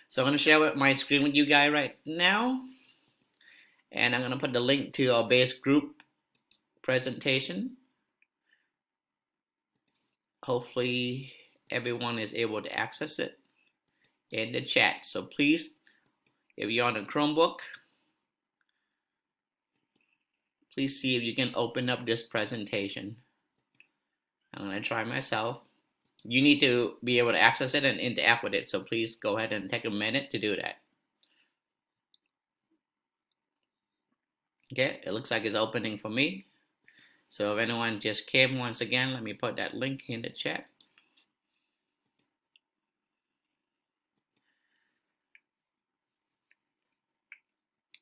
So I'm going to share my screen with you guys right now. And I'm going to put the link to our base group presentation. Hopefully everyone is able to access it in the chat. So please, if you're on a Chromebook, please see if you can open up this presentation. I'm going to try myself. You need to be able to access it and interact with it. So please go ahead and take a minute to do that. Okay, it looks like it's opening for me. So if anyone just came once again, let me put that link in the chat.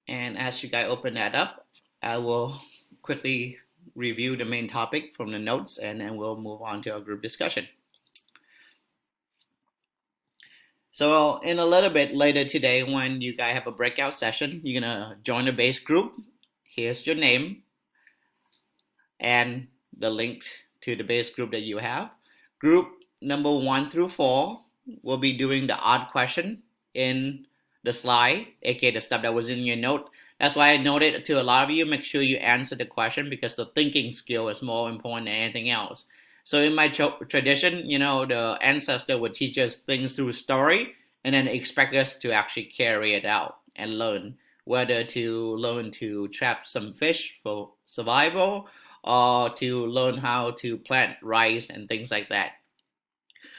And as you guys open that up, I will quickly review the main topic from the notes and then we'll move on to our group discussion. So in a little bit later today, when you guys have a breakout session, you're gonna join the base group. Here's your name and the link to the base group that you have. Group number 1 through 4 will be doing the odd question in the slide, aka the stuff that was in your note. That's why I noted to a lot of you, make sure you answer the question because the thinking skill is more important than anything else. So in my tradition, the ancestor would teach us things through story and then expect us to actually carry it out and learn, whether to learn to trap some fish for survival or to learn how to plant rice and things like that.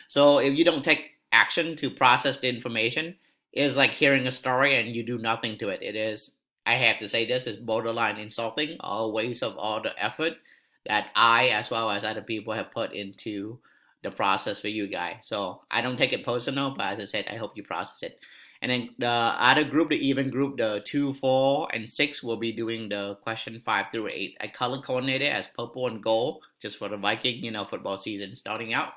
So if you don't take action to process the information, it's like hearing a story and you do nothing to it. It is, I have to say this, is borderline insulting or a waste of all the effort that I, as well as other people, have put into the process for you guys. So I don't take it personal, but as I said, I hope you process it. And then the other group, the even group, the 2, 4, and 6 will be doing the question 5 through 8. I color coordinated as purple and gold just for the Viking, football season starting out.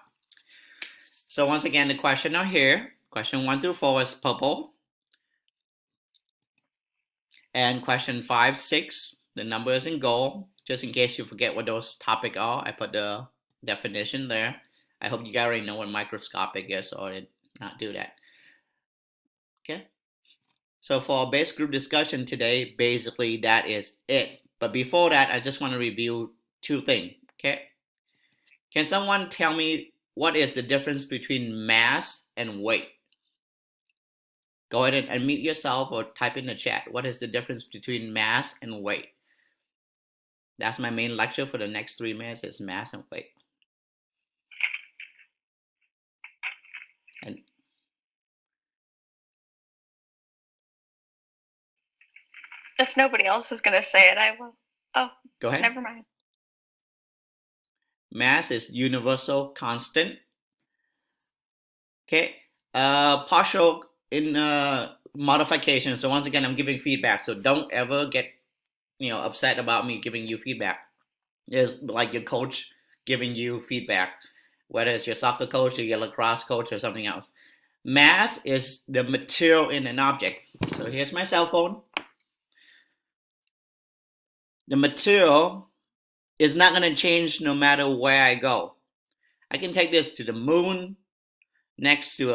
So once again, the question are here. Question 1 through 4 is purple. And question 5, 6, the number is in gold. Just in case you forget what those topics are, I put the definition there. I hope you guys already know what microscopic is, or did not do that. Okay. So for our base group discussion today, basically that is it. But before that, I just want to review 2 things. Okay. Can someone tell me what is the difference between mass and weight? Go ahead and unmute yourself or type in the chat. What is the difference between mass and weight? That's my main lecture for the next 3 minutes is mass and weight. And if nobody else is going to say it, I will. Oh, go ahead. Never mind. Mass is universal constant. Okay. Partial in modification. So once again, I'm giving feedback. So don't ever get upset about me giving you feedback. It's like your coach giving you feedback, whether it's your soccer coach or your lacrosse coach or something else. Mass is the material in an object. So here's my cell phone. The material is not going to change no matter where I go. I can take this to the moon, next to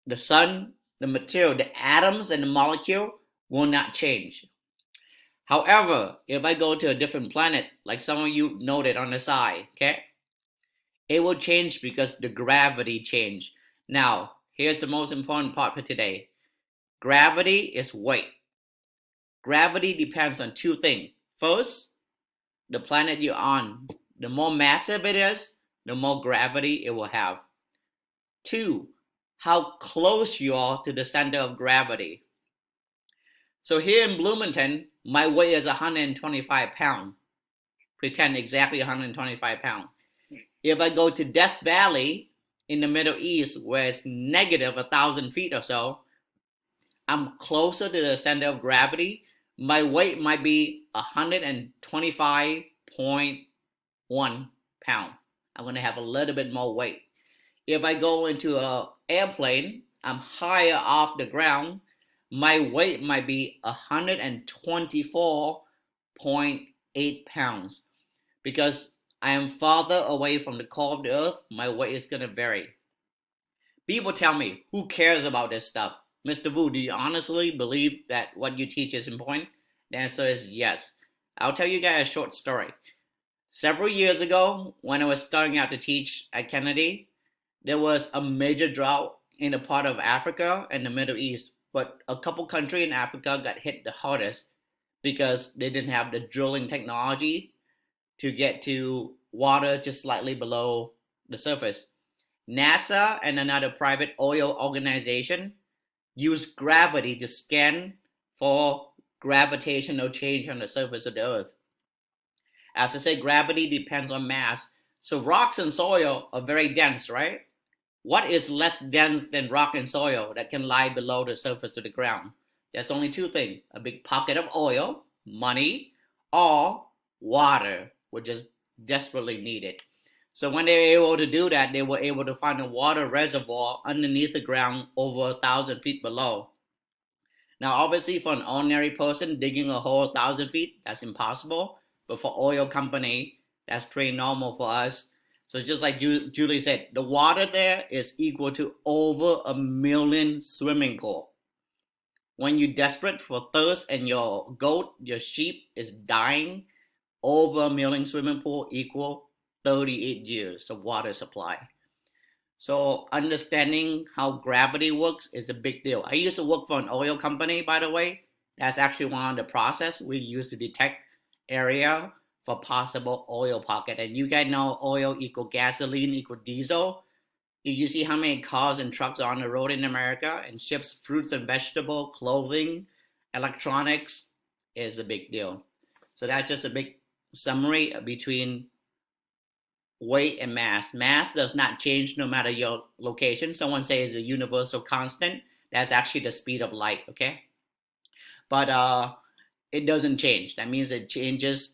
the sun. The material, the atoms and the molecule will not change. However, if I go to a different planet, like some of you noted on the side, okay, it will change because the gravity change. Now, here's the most important part for today. Gravity is weight. Gravity depends on 2 things. First, the planet you're on. The more massive it is, the more gravity it will have. 2, how close you are to the center of gravity. So here in Bloomington, my weight is 125 pounds. Pretend exactly 125 pounds. If I go to Death Valley in the Middle East, where it's negative 1,000 feet or so, I'm closer to the center of gravity. My weight might be 125.1 pound. I'm going to have a little bit more weight. If I go into an airplane, I'm higher off the ground. My weight might be 124.8 pounds. Because I am farther away from the core of the earth, my weight is going to vary. People tell me, who cares about this stuff? Mr. Wu, do you honestly believe that what you teach is important? The answer is yes. I'll tell you guys a short story. Several years ago, when I was starting out to teach at Kennedy, there was a major drought in a part of Africa and the Middle East, but a couple countries in Africa got hit the hardest because they didn't have the drilling technology to get to water just slightly below the surface. NASA and another private oil organization use gravity to scan for gravitational change on the surface of the earth. As I said, gravity depends on mass. So rocks and soil are very dense, right? What is less dense than rock and soil that can lie below the surface of the ground? There's only two things: a big pocket of oil, money, or water, which is desperately needed. So when they were able to do that, they were able to find a water reservoir underneath the ground over 1,000 feet below. Now, obviously, for an ordinary person digging a hole 1,000 feet, that's impossible. But for oil company, that's pretty normal for us. So just like Julie said, the water there is equal to over 1 million swimming pool. When you're desperate for thirst and your goat, your sheep is dying, over 1 million swimming pool equal 38 years of water supply. So understanding how gravity works is a big deal. I used to work for an oil company, by the way. That's actually one of the process we use to detect area for possible oil pocket. And you guys know oil equal gasoline equal diesel. If you see how many cars and trucks are on the road in America and ships fruits and vegetables, clothing, electronics, is a big deal. So that's just a big summary between weight and mass. Mass does not change no matter your location. Someone says a universal constant. That's actually the speed of light, okay? But it doesn't change. That means it changes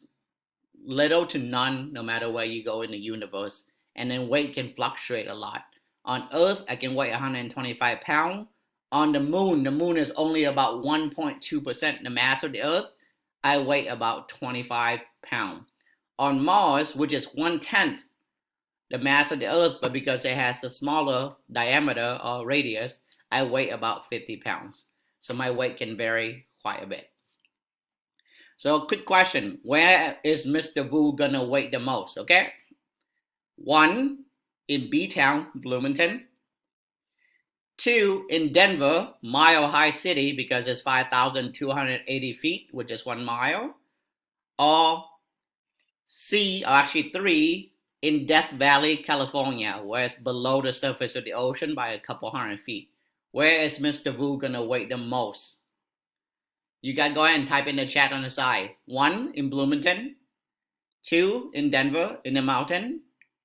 little to none no matter where you go in the universe. And then weight can fluctuate a lot. On Earth, I can weigh 125 pounds. On the moon is only about 1.2% the mass of the Earth. I weigh about 25 pounds. On Mars, which is 1/10 the mass of the Earth, but because it has a smaller diameter or radius, I weigh about 50 pounds. So my weight can vary quite a bit. So quick question, where is Mr. Wu gonna weigh the most, okay? 1, in B-Town, Bloomington. 2, in Denver, Mile High City, because it's 5,280 feet, which is 1 mile. Or C, or actually 3, in Death Valley, California, where it's below the surface of the ocean by a couple hundred feet. Where is Mr. Wu gonna weigh the most? You gotta go ahead and type in the chat on the side. 1, in Bloomington. 2, in Denver, in the mountain.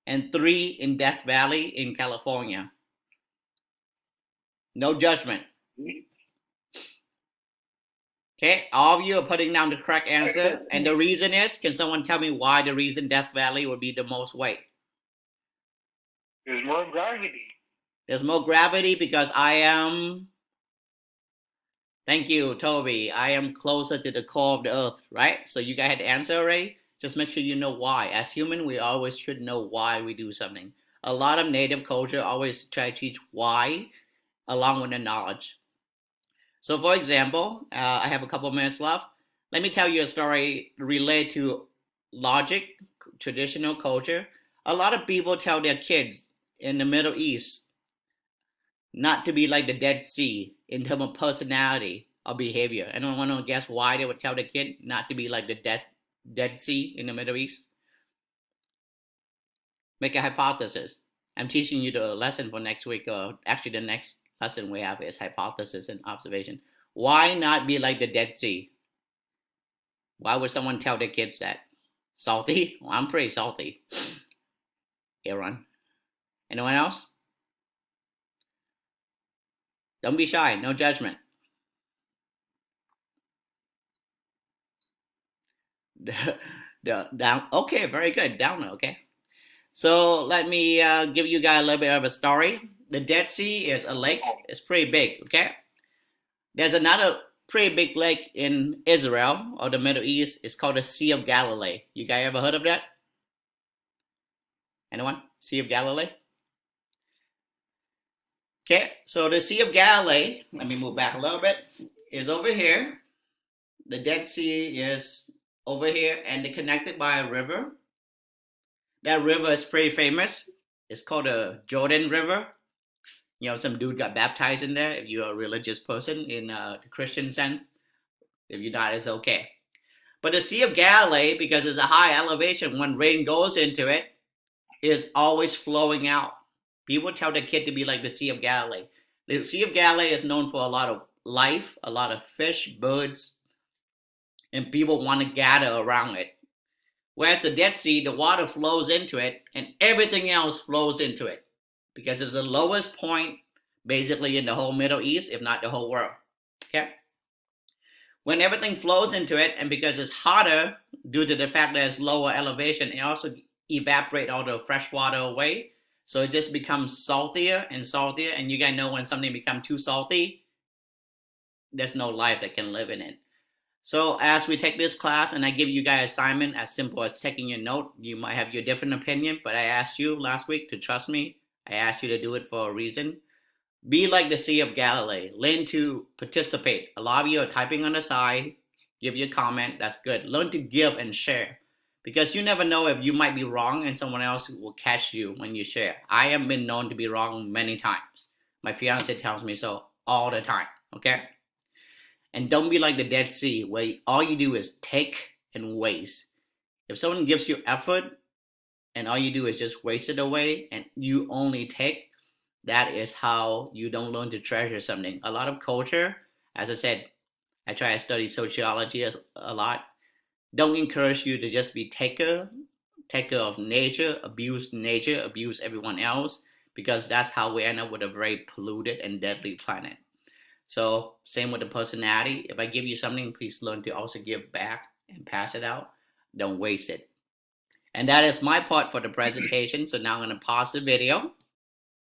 And 3, in Death Valley, in California. No judgment. Okay, all of you are putting down the correct answer. And the reason is, can someone tell me why the reason Death Valley would be the most weight? There's more gravity. There's more gravity because I am, thank you, Toby, I am closer to the core of the earth, right? So you guys had the answer already? Just make sure you know why. As human, we always should know why we do something. A lot of native culture always try to teach why along with the knowledge. So for example, I have a couple minutes left. Let me tell you a story related to logic, traditional culture. A lot of people tell their kids in the Middle East not to be like the Dead Sea in terms of personality or behavior. Anyone want to guess why they would tell the kid not to be like the Dead Sea in the Middle East? Make a hypothesis. I'm teaching you the lesson for next week, or actually the next lesson we have is hypothesis and observation. Why not be like the Dead Sea? Why would someone tell their kids that? Salty? Well, I'm pretty salty. Aaron. Anyone else? Don't be shy. No judgment. Down. Okay, very good. Downer. Okay. So let me give you guys a little bit of a story. The Dead Sea is a lake. It's pretty big. Okay. There's another pretty big lake in Israel or the Middle East. It's called the Sea of Galilee. You guys ever heard of that? Anyone? Sea of Galilee? Okay, so the Sea of Galilee, let me move back a little bit, is over here. The Dead Sea is over here, and they're connected by a river. That river is pretty famous. It's called the Jordan River. You know, some dude got baptized in there. If you're a religious person in the Christian sense, if you're not, it's okay. But the Sea of Galilee, because it's a high elevation, when rain goes into it, is always flowing out. People tell the kid to be like the Sea of Galilee. The Sea of Galilee is known for a lot of life, a lot of fish, birds, and people want to gather around it. Whereas the Dead Sea, the water flows into it, and everything else flows into it because it's the lowest point basically in the whole Middle East, if not the whole world. Okay? When everything flows into it, and because it's hotter due to the fact that it's lower elevation, it also evaporates all the fresh water away. So it just becomes saltier and saltier. And you guys know when something becomes too salty, there's no life that can live in it. So as we take this class and I give you guys assignment as simple as taking your note, you might have your different opinion, but I asked you last week to trust me. I asked you to do it for a reason. Be like the Sea of Galilee. Learn to participate. A lot of you are typing on the side. Give your comment. That's good. Learn to give and share. Because you never know if you might be wrong and someone else will catch you when you share. I have been known to be wrong many times. My fiance tells me so all the time. Okay? And don't be like the Dead Sea, where all you do is take and waste. If someone gives you effort and all you do is just waste it away and you only take, that is how you don't learn to treasure something. A lot of culture, as I said, I try to study sociology a lot, don't encourage you to just be taker of nature, abuse everyone else, because that's how we end up with a very polluted and deadly planet. So same with the personality. If I give you something, please learn to also give back and pass it out. Don't waste it. And that is my part for the presentation. So now I'm going to pause the video